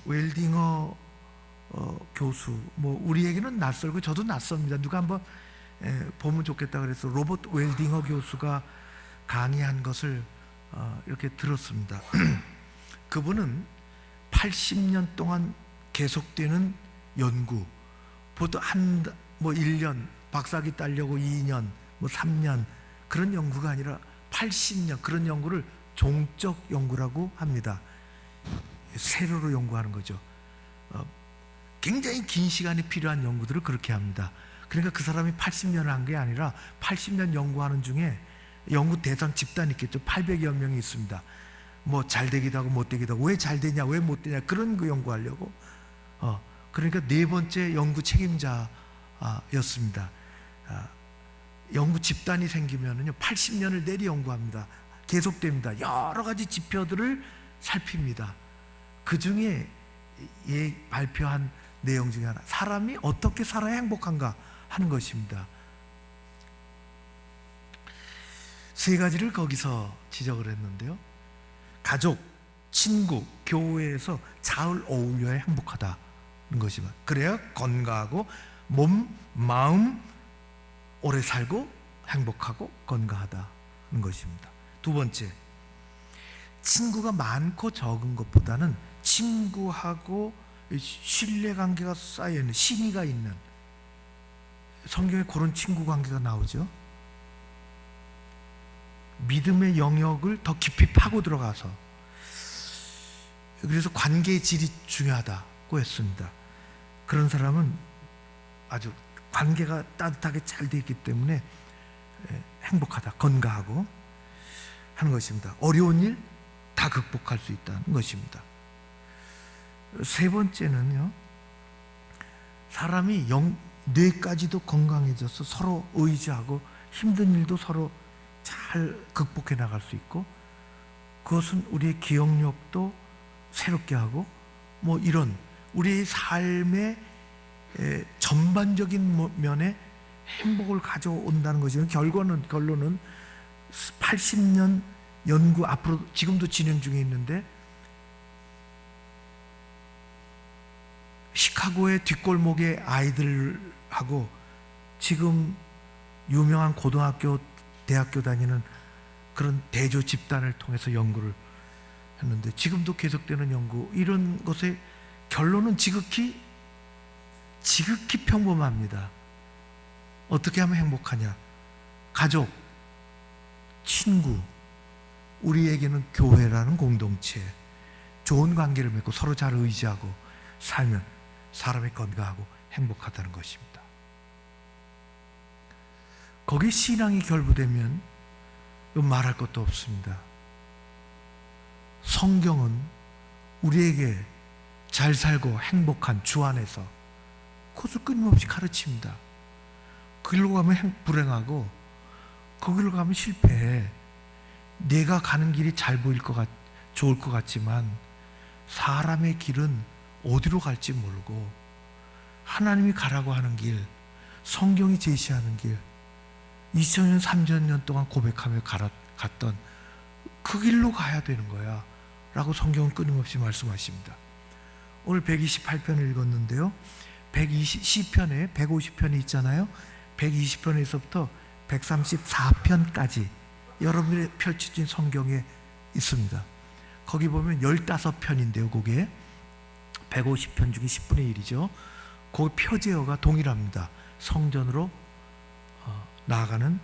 웰딩어 교수, 뭐 우리에게는 낯설고 저도 낯섭니다. 누가 한번 보면 좋겠다 그래서 로버트 웰딩어 교수가 강의한 것을 이렇게 들었습니다. 그분은 80년 동안 계속되는 연구, 보통 뭐 1년, 박사학위 따려고 2년, 뭐 3년 그런 연구가 아니라 80년 그런 연구를 종적 연구라고 합니다. 세로로 연구하는 거죠. 굉장히 긴 시간이 필요한 연구들을 그렇게 합니다. 그러니까 그 사람이 80년을 한 게 아니라 80년 연구하는 중에 연구 대상 집단이 있겠죠. 800여 명이 있습니다. 뭐 잘 되기도 하고 못 되기도 하고, 왜 잘 되냐 왜 못 되냐 그런 거 연구하려고 그러니까 네 번째 연구 책임자였습니다. 연구 집단이 생기면은요 80년을 내리 연구합니다. 계속됩니다. 여러 가지 지표들을 살핍니다. 그 중에 발표한 내용 중에 하나, 사람이 어떻게 살아야 행복한가 하는 것입니다. 세 가지를 거기서 지적을 했는데요. 가족, 친구, 교회에서 잘 어울려야 행복하다는 것이면, 그래야 건강하고 몸, 마음 오래 살고 행복하고 건강하다는 것입니다. 두 번째, 친구가 많고 적은 것보다는 친구하고 신뢰관계가 쌓여있는, 신의가 있는, 성경에 그런 친구 관계가 나오죠. 믿음의 영역을 더 깊이 파고 들어가서, 그래서 관계의 질이 중요하다고 했습니다. 그런 사람은 아주 관계가 따뜻하게 잘 되어 있기 때문에 행복하다, 건강하고 하는 것입니다. 어려운 일 다 극복할 수 있다는 것입니다. 세 번째는요, 사람이 뇌까지도 건강해져서 서로 의지하고 힘든 일도 서로 잘 극복해 나갈 수 있고, 그것은 우리의 기억력도 새롭게 하고, 뭐 이런 우리의 삶의 전반적인 면에 행복을 가져온다는 것이면, 결론은 80년 연구, 앞으로 지금도 진행 중에 있는데, 시카고의 뒷골목의 아이들하고 지금 유명한 고등학교, 대학교 다니는 그런 대조 집단을 통해서 연구를 했는데, 지금도 계속되는 연구, 이런 것의 결론은 지극히 평범합니다. 어떻게 하면 행복하냐? 가족, 친구, 우리에게는 교회라는 공동체, 좋은 관계를 맺고 서로 잘 의지하고 살면 사람이 건강하고 행복하다는 것입니다. 거기에 신앙이 결부되면 말할 것도 없습니다. 성경은 우리에게 잘 살고 행복한 주 안에서 그것을 끊임없이 가르칩니다. 그 길로 가면 불행하고 그 길로 가면 실패해. 내가 가는 길이 잘 보일 좋을 것 같지만 사람의 길은 어디로 갈지 모르고, 하나님이 가라고 하는 길, 성경이 제시하는 길, 2000년 3000년 동안 고백하며 갔던 그 길로 가야 되는 거야 라고 성경은 끊임없이 말씀하십니다. 오늘 128편을 읽었는데요, 시편에 150편이 있잖아요. 120편에서부터 134편까지 여러분이 펼쳐진 성경에 있습니다. 거기 보면 15편인데요, 그게 150편 중에 10분의 1이죠. 그 표제어가 동일합니다. 성전으로 나아가는,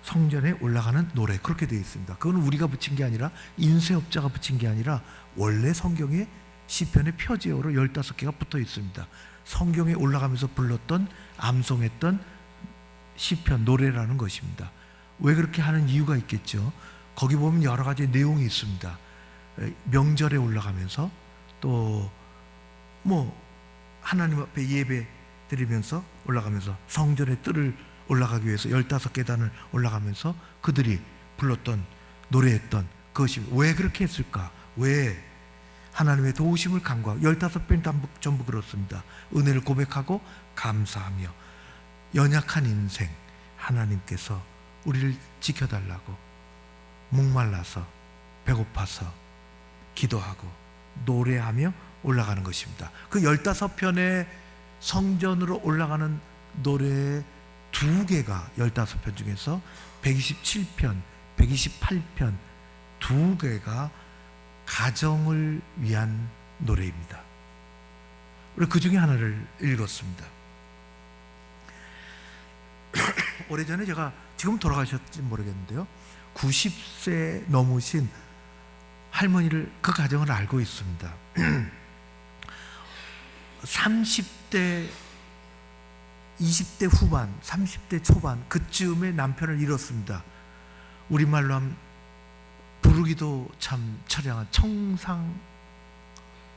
성전에 올라가는 노래, 그렇게 되어 있습니다. 그건 우리가 붙인 게 아니라, 인쇄업자가 붙인 게 아니라 원래 성경에 시편의 표제어로 15개가 붙어 있습니다. 성경에 올라가면서 불렀던, 암송했던 시편, 노래라는 것입니다. 왜 그렇게 하는 이유가 있겠죠. 거기 보면 여러 가지 내용이 있습니다. 명절에 올라가면서, 또 뭐 하나님 앞에 예배 드리면서 올라가면서, 성전의 뜰을 올라가기 위해서 15계단을 올라가면서 그들이 불렀던, 노래했던 그것이 왜 그렇게 했을까? 왜 하나님의 도우심을 간구하고, 15편 전부 그렇습니다. 은혜를 고백하고 감사하며, 연약한 인생 하나님께서 우리를 지켜달라고 목말라서 배고파서 기도하고 노래하며 올라가는 것입니다. 그 15편의 성전으로 올라가는 노래 2개가 15편 중에서 127편, 128편 2개가 가정을 위한 노래입니다. 우리 그 중에 하나를 읽었습니다. 오래전에 제가, 지금 돌아가셨지 모르겠는데요, 90세 넘으신 할머니를, 그 가정을 알고 있습니다. 30대, 20대 후반, 30대 초반 그쯤에 남편을 잃었습니다. 우리말로 하면 부르기도 참 처량한 청상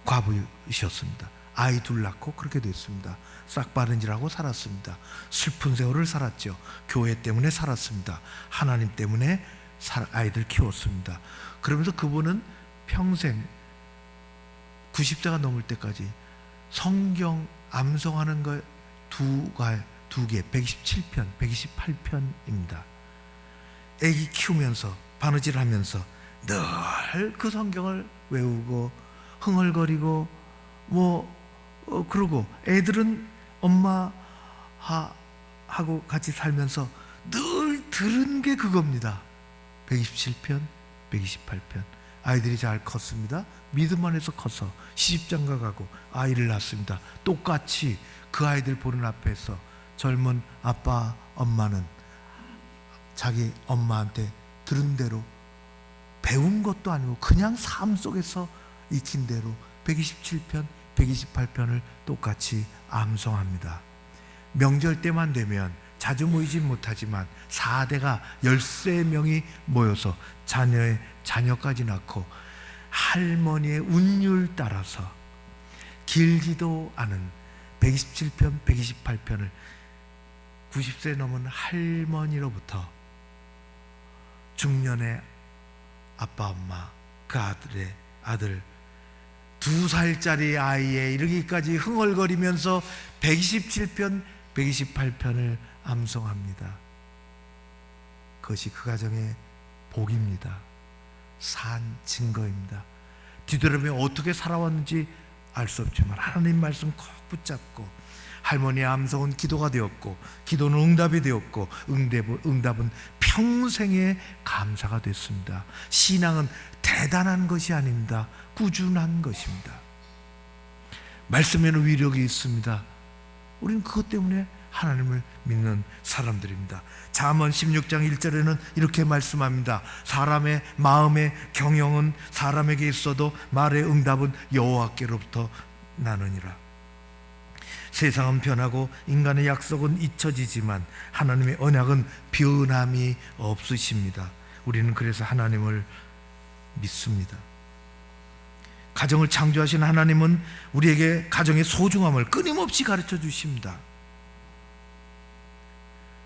과부이셨습니다. 아이 둘 낳고 그렇게 됐습니다. 싹바른질하고 살았습니다. 슬픈 세월을 살았죠. 교회 때문에 살았습니다. 하나님 때문에 아이들 키웠습니다. 그러면서 그분은 평생 90세가 넘을 때까지 성경 암송하는 거 2개, 127편, 128편입니다. 애기 키우면서 바느질하면서 늘 그 성경을 외우고 흥얼거리고 그러고, 애들은 엄마 하고 같이 살면서 늘 들은 게 그겁니다. 127편, 128편. 아이들이 잘 컸습니다. 믿음 안에서 커서 시집장가 가고 아이를 낳습니다. 똑같이 그 아이들 보는 앞에서 젊은 아빠, 엄마는 자기 엄마한테 들은 대로, 배운 것도 아니고 그냥 삶 속에서 익힌 대로 127편, 128편을 똑같이 암송합니다. 명절 때만 되면 자주 모이진 못하지만 4대가 13명이 모여서 자녀까지 낳고 할머니의 운율 따라서 길지도 않은 127편, 128편을 90세 넘은 할머니로부터 중년의 아빠, 엄마, 그 아들 2살짜리 아이에 이르기까지 흥얼거리면서 127편, 128편을 암송합니다. 그것이 그 가정의 복입니다. 산 증거입니다. 뒤돌아보면 어떻게 살아왔는지 알 수 없지만 하나님 말씀 꼭 붙잡고, 할머니의 암송은 기도가 되었고, 기도는 응답이 되었고, 응답은 평생의 감사가 됐습니다. 신앙은 대단한 것이 아닙니다. 꾸준한 것입니다. 말씀에는 위력이 있습니다. 우리는 그것 때문에 하나님을 믿는 사람들입니다. 잠언 16장 1절에는 이렇게 말씀합니다. 사람의 마음의 경영은 사람에게 있어도 말의 응답은 여호와께로부터 나느니라. 세상은 변하고 인간의 약속은 잊혀지지만 하나님의 언약은 변함이 없으십니다. 우리는 그래서 하나님을 믿습니다. 가정을 창조하신 하나님은 우리에게 가정의 소중함을 끊임없이 가르쳐 주십니다.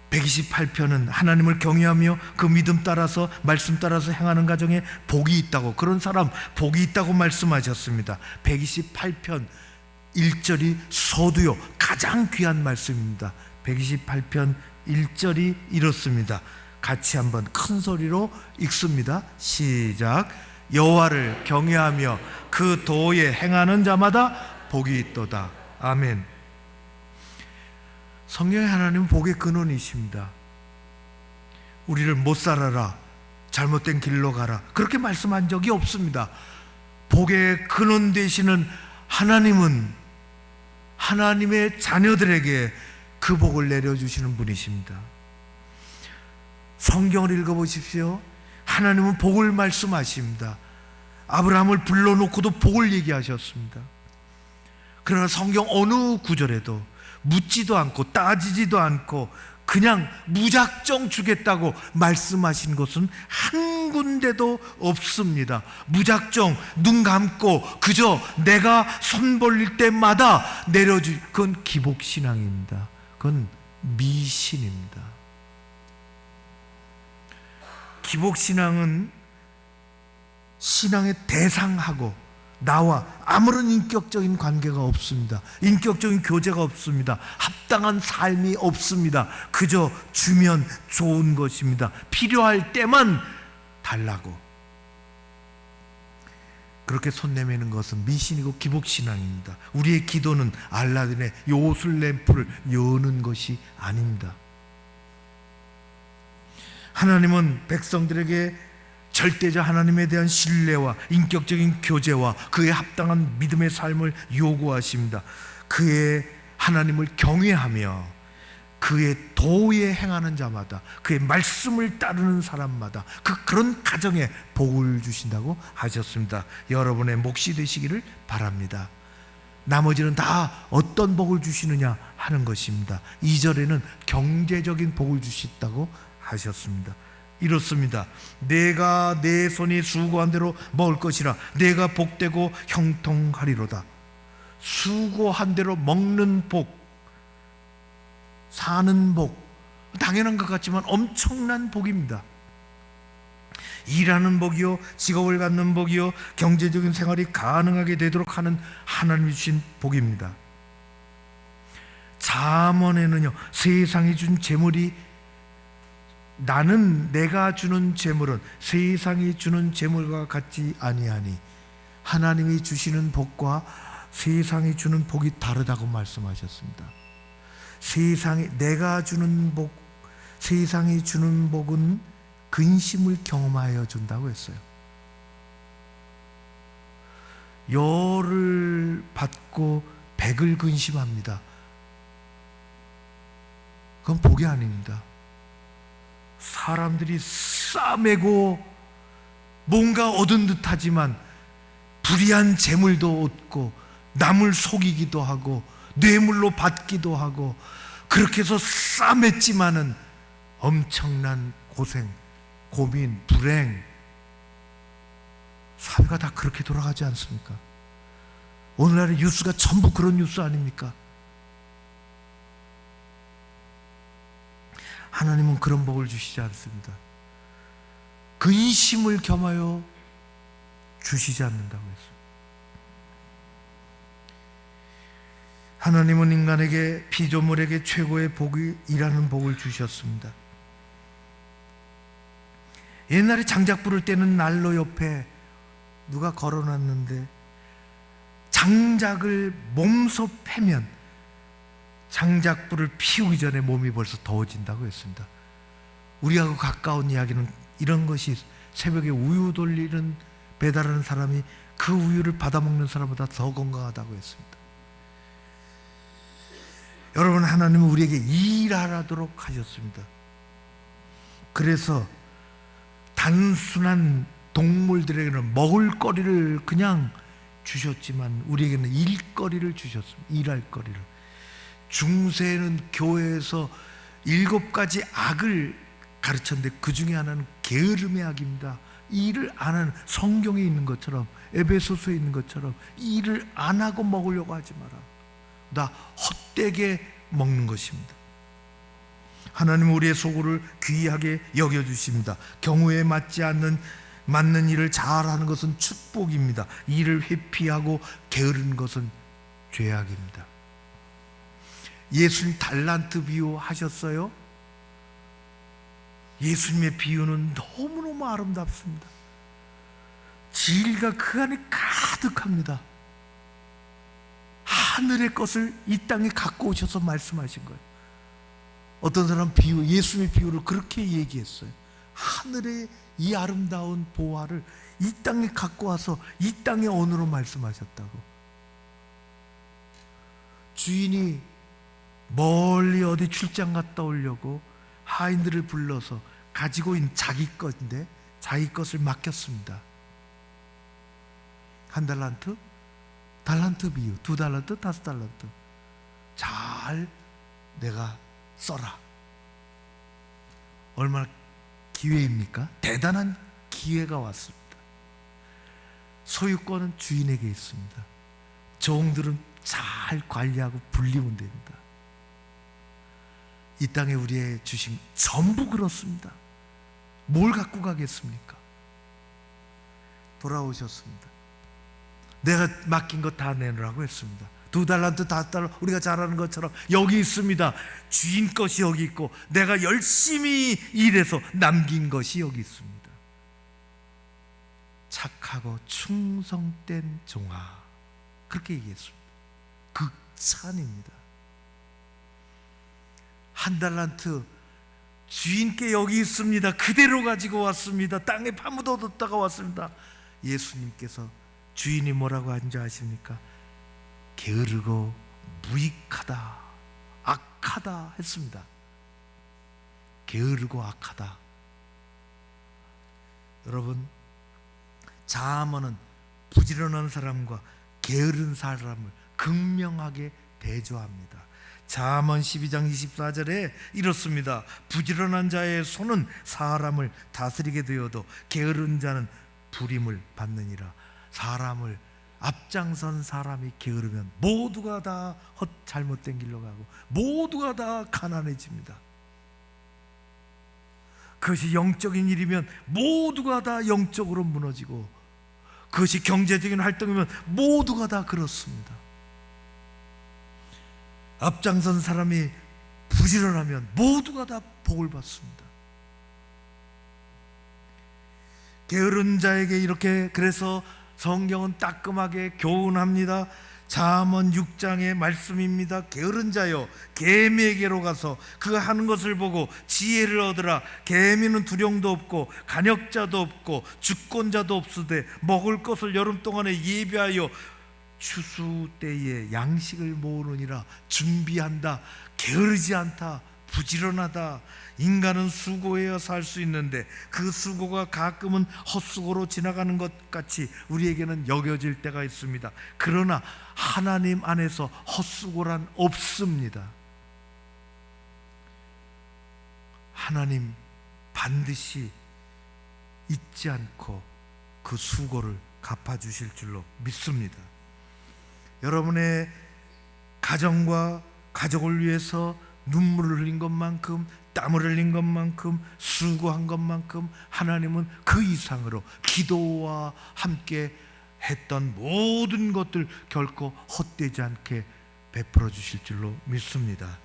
128편은 하나님을 경외하며 그 믿음 따라서, 말씀 따라서 행하는 가정에 복이 있다고, 그런 사람 복이 있다고 말씀하셨습니다. 128편 1절이 서두요, 가장 귀한 말씀입니다. 128편 1절이 이렇습니다. 같이 한번 큰 소리로 읽습니다. 시작. 여호와를 경외하며 그 도에 행하는 자마다 복이 있도다. 아멘. 성경의 하나님은 복의 근원이십니다. 우리를 못 살아라, 잘못된 길로 가라, 그렇게 말씀한 적이 없습니다. 복의 근원 되시는 하나님은 하나님의 자녀들에게 그 복을 내려주시는 분이십니다. 성경을 읽어보십시오. 하나님은 복을 말씀하십니다. 아브라함을 불러놓고도 복을 얘기하셨습니다. 그러나 성경 어느 구절에도 묻지도 않고 따지지도 않고 그냥 무작정 주겠다고 말씀하신 것은 한 군데도 없습니다. 무작정 눈 감고 그저 내가 손 벌릴 때마다 그건 기복신앙입니다. 그건 미신입니다. 기복신앙은 신앙의 대상하고 나와 아무런 인격적인 관계가 없습니다. 인격적인 교제가 없습니다. 합당한 삶이 없습니다. 그저 주면 좋은 것입니다. 필요할 때만 달라고. 그렇게 손 내미는 것은 미신이고 기복신앙입니다. 우리의 기도는 알라딘의 요술 램프를 여는 것이 아닙니다. 하나님은 백성들에게 절대적 하나님에 대한 신뢰와 인격적인 교제와 그에 합당한 믿음의 삶을 요구하십니다. 그의 하나님을 경외하며 그의 도에 행하는 자마다, 그의 말씀을 따르는 사람마다 그런 가정에 복을 주신다고 하셨습니다. 여러분의 몫이 되시기를 바랍니다. 나머지는 다 어떤 복을 주시느냐 하는 것입니다. 2절에는 경제적인 복을 주셨다고 하셨습니다. 이렇습니다. 내가 내 손이 수고한 대로 먹을 것이라. 내가 복되고 형통하리로다. 수고한 대로 먹는 복, 사는 복, 당연한 것 같지만 엄청난 복입니다. 일하는 복이요, 직업을 갖는 복이요, 경제적인 생활이 가능하게 되도록 하는 하나님이 주신 복입니다. 잠언에는요, 세상이 준 재물이, 나는 내가 주는 재물은 세상이 주는 재물과 같지 아니하니, 하나님이 주시는 복과 세상이 주는 복이 다르다고 말씀하셨습니다. 내가 주는 복, 세상이 주는 복은 근심을 경험하여 준다고 했어요. 열을 받고 백을 근심합니다. 그건 복이 아닙니다. 사람들이 싸매고 뭔가 얻은 듯하지만 불의한 재물도 얻고 남을 속이기도 하고 뇌물로 받기도 하고 그렇게 해서 싸맸지만은 엄청난 고생, 고민, 불행, 사회가 다 그렇게 돌아가지 않습니까? 오늘날의 뉴스가 전부 그런 뉴스 아닙니까? 하나님은 그런 복을 주시지 않습니다. 근심을 겸하여 주시지 않는다고 했습니다. 하나님은 인간에게, 피조물에게 최고의 복이라는 복을 주셨습니다. 옛날에 장작 부를 때는 난로 옆에 누가 걸어놨는데 장작을 몸소 패면 장작불을 피우기 전에 몸이 벌써 더워진다고 했습니다. 우리하고 가까운 이야기는 이런 것이, 새벽에 우유 돌리는, 배달하는 사람이 그 우유를 받아먹는 사람보다 더 건강하다고 했습니다. 여러분, 하나님은 우리에게 일하도록 하셨습니다. 그래서 단순한 동물들에게는 먹을거리를 그냥 주셨지만 우리에게는 일거리를 주셨습니다. 일할 거리를. 중세는 교회에서 7가지 악을 가르쳤는데 그 중에 하나는 게으름의 악입니다. 일을 안 하는, 성경에 있는 것처럼, 에베소서에 있는 것처럼 일을 안 하고 먹으려고 하지 마라. 나 헛되게 먹는 것입니다. 하나님은 우리의 소굴을 귀하게 여겨주십니다. 경우에 맞는 일을 잘하는 것은 축복입니다. 일을 회피하고 게으른 것은 죄악입니다. 예수님 달란트 비유 하셨어요? 예수님의 비유는 너무너무 아름답습니다. 진리가 그 안에 가득합니다. 하늘의 것을 이 땅에 갖고 오셔서 말씀하신 거예요. 어떤 사람 예수님의 비유를 그렇게 얘기했어요. 하늘의 이 아름다운 보화를 이 땅에 갖고 와서 이 땅의 언어로 말씀하셨다고. 주인이 멀리 어디 출장 갔다 오려고 하인들을 불러서 가지고 있는 자기 것인데 자기 것을 맡겼습니다. 1달란트? 달란트 비유, 2달란트, 5달란트. 잘 내가 써라. 얼마나 기회입니까? 대단한 기회가 왔습니다. 소유권은 주인에게 있습니다. 종들은 잘 관리하고 불리면 됩니다. 이 땅에 우리의 주신 전부 그렇습니다. 뭘 갖고 가겠습니까? 돌아오셨습니다. 내가 맡긴 거 다 내놓으라고 했습니다. 2달란트, 5달란트, 우리가 잘 아는 것처럼 여기 있습니다. 주인 것이 여기 있고 내가 열심히 일해서 남긴 것이 여기 있습니다. 착하고 충성된 종아, 그렇게 얘기했습니다. 극찬입니다. 한 달란트 주인께 여기 있습니다. 그대로 가지고 왔습니다. 땅에 파묻어 뒀다가 왔습니다. 예수님께서 주인이 뭐라고 하는지 아십니까? 게으르고 무익하다, 악하다 했습니다. 게으르고 악하다. 여러분, 잠언은 부지런한 사람과 게으른 사람을 극명하게 대조합니다. 잠언 12장 24절에 이렇습니다. 부지런한 자의 손은 사람을 다스리게 되어도 게으른 자는 불임을 받느니라. 사람을 앞장선 사람이 게으르면 모두가 다 잘못된 길로 가고 모두가 다 가난해집니다. 그것이 영적인 일이면 모두가 다 영적으로 무너지고, 그것이 경제적인 활동이면 모두가 다 그렇습니다. 앞장선 사람이 부지런하면 모두가 다 복을 받습니다. 게으른 자에게 이렇게, 그래서 성경은 따끔하게 교훈합니다. 잠언 6장의 말씀입니다. 게으른 자여, 개미에게로 가서 그가 하는 것을 보고 지혜를 얻으라. 개미는 두령도 없고 간역자도 없고 주권자도 없으되 먹을 것을 여름 동안에 예비하여 추수 때에 양식을 모으느니라. 준비한다. 게으르지 않다. 부지런하다. 인간은 수고해야 살 수 있는데 그 수고가 가끔은 헛수고로 지나가는 것 같이 우리에게는 여겨질 때가 있습니다. 그러나 하나님 안에서 헛수고란 없습니다. 하나님 반드시 잊지 않고 그 수고를 갚아주실 줄로 믿습니다. 여러분의 가정과 가족을 위해서 눈물을 흘린 것만큼, 땀을 흘린 것만큼, 수고한 것만큼 하나님은 그 이상으로 기도와 함께 했던 모든 것들 결코 헛되지 않게 베풀어 주실 줄로 믿습니다.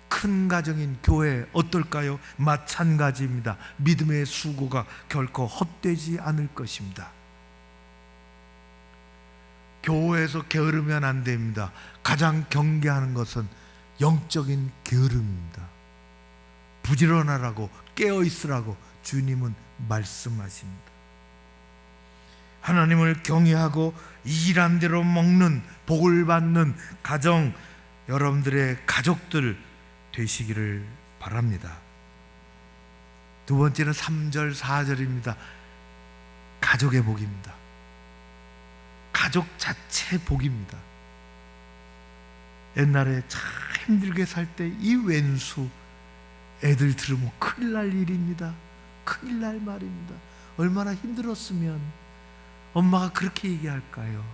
큰 가정인 교회 어떨까요? 마찬가지입니다. 믿음의 수고가 결코 헛되지 않을 것입니다. 교회에서 게으르면 안 됩니다. 가장 경계하는 것은 영적인 게으름입니다. 부지런하라고, 깨어있으라고 주님은 말씀하십니다. 하나님을 경외하고 일한 대로 먹는, 복을 받는 가정, 여러분들의 가족들 되시기를 바랍니다. 두 번째는 3절 4절입니다. 가족의 복입니다. 가족 자체 복입니다. 옛날에 참 힘들게 살 때 이 왼수 애들 들으면 큰일 날 일입니다. 큰일 날 말입니다. 얼마나 힘들었으면 엄마가 그렇게 얘기할까요?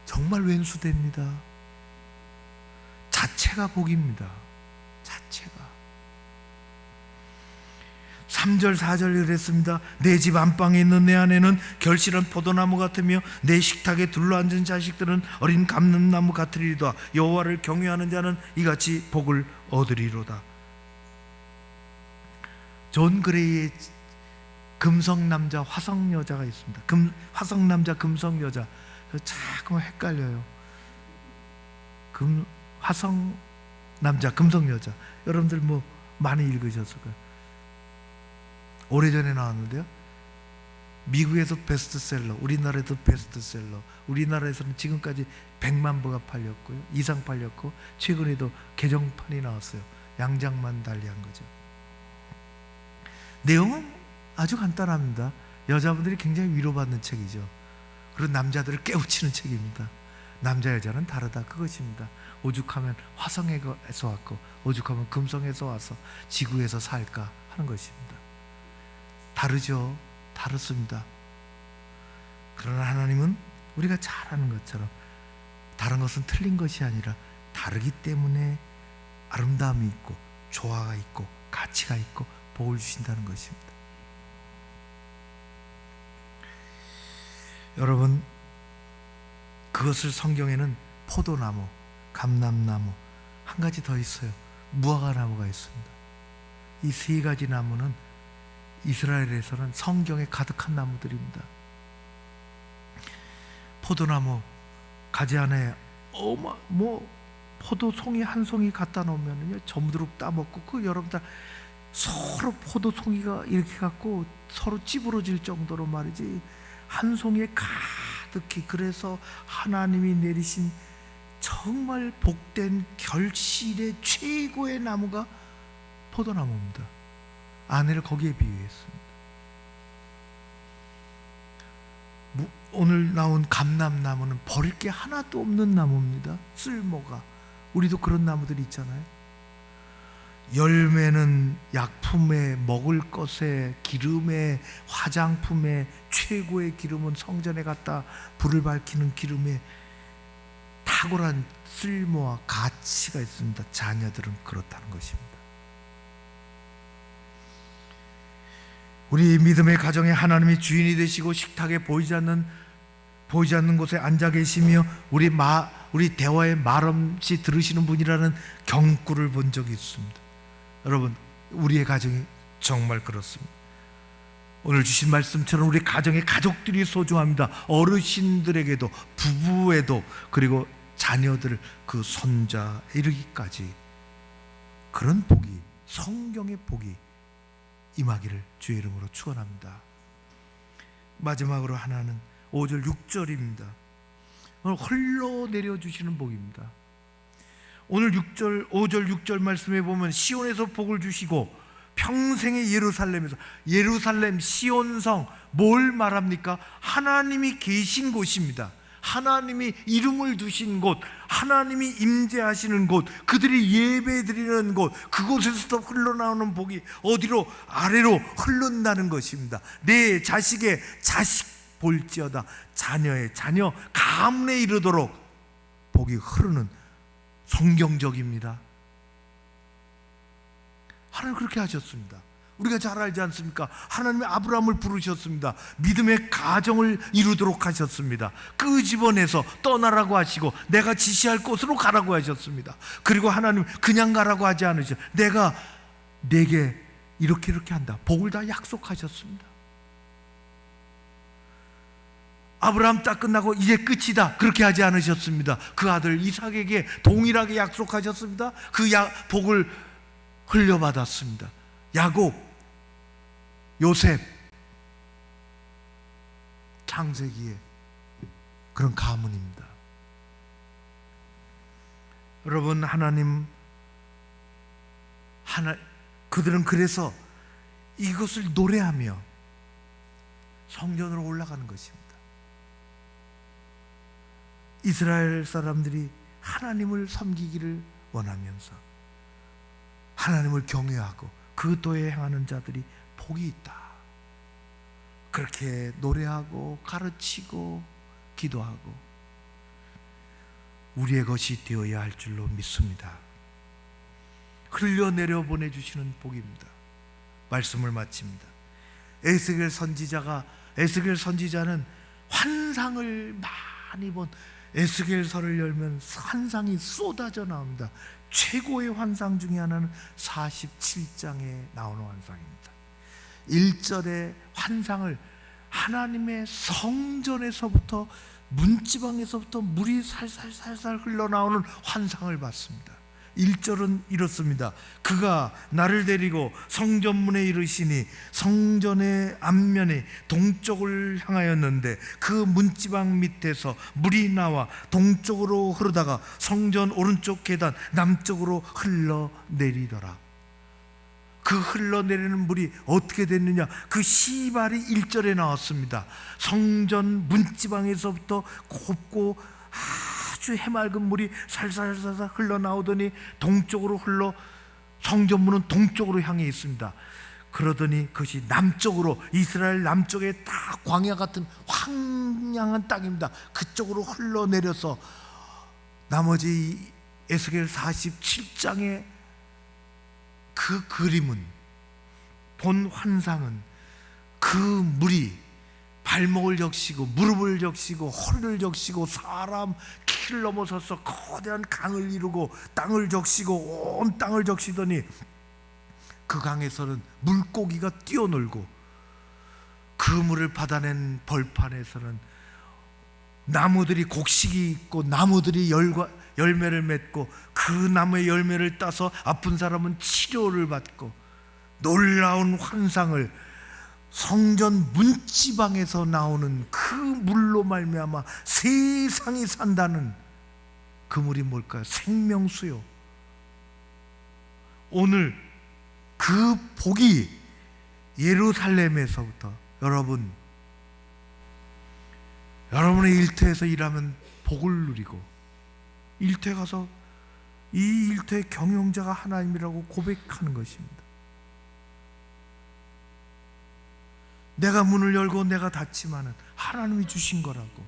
정말 왼수 됩니다. 자체가 복입니다. 자체가. 3절 4절에 그랬습니다. 내 집 안방에 있는 내 아내는 결실한 포도나무 같으며 내 식탁에 둘러앉은 자식들은 어린 감람나무 같으리로다. 여호와를 경외하는 자는 이같이 복을 얻으리로다. 존 그레이의 금성남자 화성여자가 있습니다. 화성남자 금성여자, 자꾸 헷갈려요. 화성남자 금성여자, 여러분들 뭐 많이 읽으셨을 거예요. 오래전에 나왔는데요, 미국에서 베스트셀러, 우리나라에도 베스트셀러, 우리나라에서는 지금까지 100만 부가 팔렸고요, 이상 팔렸고, 최근에도 개정판이 나왔어요. 양장만 달리한 거죠. 내용은 아주 간단합니다. 여자분들이 굉장히 위로받는 책이죠. 그리고 남자들을 깨우치는 책입니다. 남자 여자는 다르다, 그것입니다. 오죽하면 화성에서 왔고 오죽하면 금성에서 와서 지구에서 살까 하는 것입니다. 다르죠. 다르습니다. 그러나 하나님은 우리가 잘 아는 것처럼 다른 것은 틀린 것이 아니라 다르기 때문에 아름다움이 있고 조화가 있고 가치가 있고 복을 주신다는 것입니다. 여러분, 그것을 성경에는 포도나무, 감람나무, 한 가지 더 있어요. 무화과나무가 있습니다. 이 세 가지 나무는 이스라엘에서는 성경에 가득한 나무들입니다. 포도나무 가지 안에 포도송이 한 송이 갖다 놓으면요 점두룩 따먹고, 그 여러분들 서로 포도송이가 이렇게 갖고 서로 찌부러질 정도로 말이지, 한 송이에 가득히. 그래서 하나님이 내리신 정말 복된 결실의 최고의 나무가 포도나무입니다. 아내를 거기에 비유했습니다. 오늘 나온 감람나무는 버릴 게 하나도 없는 나무입니다. 쓸모가. 우리도 그런 나무들이 있잖아요. 열매는 약품에, 먹을 것에, 기름에, 화장품에, 최고의 기름은 성전에 갖다 불을 밝히는 기름에 탁월한 쓸모와 가치가 있습니다. 자녀들은 그렇다는 것입니다. 우리 믿음의 가정에 하나님이 주인이 되시고 식탁에 보이지 않는 곳에 앉아 계시며 우리 대화에 말없이 들으시는 분이라는 경구를 본 적이 있습니다. 여러분, 우리의 가정이 정말 그렇습니다. 오늘 주신 말씀처럼 우리 가정의 가족들이 소중합니다. 어르신들에게도, 부부에도, 그리고 자녀들, 그 손자 이르기까지 그런 복이, 성경의 복이 임하기를 주의 이름으로 축원합니다. 마지막으로 하나는 5절 6절입니다. 오늘 흘러내려 주시는 복입니다. 오늘 5절 6절 말씀에 보면 시온에서 복을 주시고 평생의 예루살렘에서, 예루살렘 시온성, 뭘 말합니까? 하나님이 계신 곳입니다. 하나님이 이름을 두신 곳, 하나님이 임재하시는 곳, 그들이 예배드리는 곳, 그곳에서도 흘러나오는 복이 어디로? 아래로 흐른다는 것입니다. 내 자식의 자식 볼지어다 자녀의 자녀 가문에 이르도록 복이 흐르는, 성경적입니다. 하나님 그렇게 하셨습니다. 우리가 잘 알지 않습니까? 하나님이 아브라함을 부르셨습니다. 믿음의 가정을 이루도록 하셨습니다. 끄집어내서 떠나라고 하시고 내가 지시할 곳으로 가라고 하셨습니다. 그리고 하나님 그냥 가라고 하지 않으셔. 내가 내게 이렇게 한다. 복을 다 약속하셨습니다. 아브라함 딱 끝나고 이제 끝이다, 그렇게 하지 않으셨습니다. 그 아들 이삭에게 동일하게 약속하셨습니다. 그 복을 흘려받았습니다. 야곱, 요셉, 창세기에 그런 가문입니다. 여러분, 그들은 그래서 이것을 노래하며 성전으로 올라가는 것입니다. 이스라엘 사람들이 하나님을 섬기기를 원하면서 하나님을 경외하고 그 도에 행하는 자들이 복이 있다, 그렇게 노래하고 가르치고 기도하고 우리의 것이 되어야 할 줄로 믿습니다. 흘려내려 보내주시는 복입니다. 말씀을 마칩니다. 에스겔 선지자는 환상을 많이 본, 에스겔서를 열면 환상이 쏟아져 나옵니다. 최고의 환상 중에 하나는 47장에 나오는 환상입니다. 1절의 환상을 하나님의 성전에서부터, 문지방에서부터 물이 살살살살 흘러나오는 환상을 봤습니다. 1절은 이렇습니다. 그가 나를 데리고 성전문에 이르시니 성전의 앞면이 동쪽을 향하였는데 그 문지방 밑에서 물이 나와 동쪽으로 흐르다가 성전 오른쪽 계단 남쪽으로 흘러내리더라. 그 흘러내리는 물이 어떻게 됐느냐? 그 시발이 1절에 나왔습니다. 성전 문지방에서부터 곱고 아주 해맑은 물이 살살살살 흘러나오더니 동쪽으로 성전문은 동쪽으로 향해 있습니다. 그러더니 그것이 남쪽으로, 이스라엘 남쪽에 다 광야 같은 황량한 땅입니다. 그쪽으로 흘러내려서 나머지 에스겔 47장의 그 그림은, 본 환상은 그 물이 발목을 적시고 무릎을 적시고 허리를 적시고 사람 키를 넘어서서 거대한 강을 이루고 땅을 적시고 온 땅을 적시더니 그 강에서는 물고기가 뛰어놀고 그물을 받아낸 벌판에서는 나무들이 곡식이 있고 나무들이 열매를 맺고 그 나무의 열매를 따서 아픈 사람은 치료를 받고 놀라운 환상을 성전 문지방에서 나오는 그 물로 말미암아 세상이 산다는 그 물이 뭘까요? 생명수요. 오늘 그 복이 예루살렘에서부터 여러분의 일터에서 일하면 복을 누리고 일터에 가서 이 일터의 경영자가 하나님이라고 고백하는 것입니다. 내가 문을 열고 내가 닫지만은 하나님이 주신 거라고.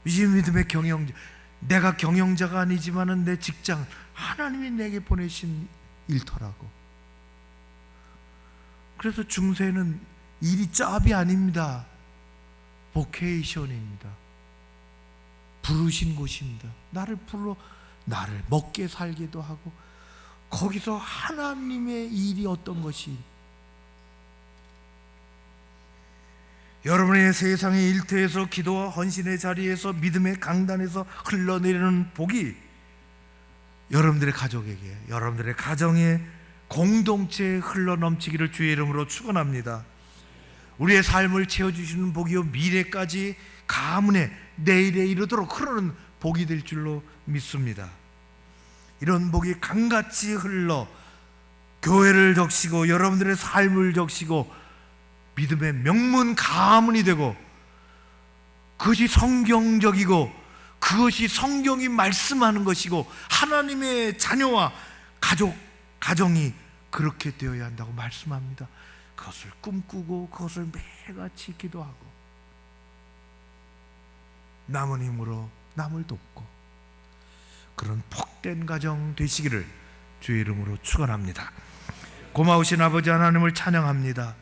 이 믿음의 경영자, 내가 경영자가 아니지만은 내 직장 하나님이 내게 보내신 일터라고. 그래서 중세는 일이 짭이 아닙니다. 보케이션입니다. 부르신 곳입니다. 나를 불러 나를 먹게 살게도 하고 거기서 하나님의 일이 어떤 것이 여러분의 세상의 일터에서 기도와 헌신의 자리에서 믿음의 강단에서 흘러내리는 복이 여러분들의 가족에게 여러분들의 가정에 공동체에 흘러넘치기를 주의 이름으로 축원합니다. 우리의 삶을 채워주시는 복이요 미래까지 가문에 내일에 이르도록 흐르는 복이 될 줄로 믿습니다. 이런 복이 강같이 흘러 교회를 적시고 여러분들의 삶을 적시고 믿음의 명문 가문이 되고 그것이 성경적이고 그것이 성경이 말씀하는 것이고 하나님의 자녀와 가정이 그렇게 되어야 한다고 말씀합니다. 그것을 꿈꾸고 그것을 매일같이 기도하고 남은 힘으로 남을 돕고 그런 복된 가정 되시기를 주의 이름으로 축원합니다. 고마우신 아버지 하나님을 찬양합니다.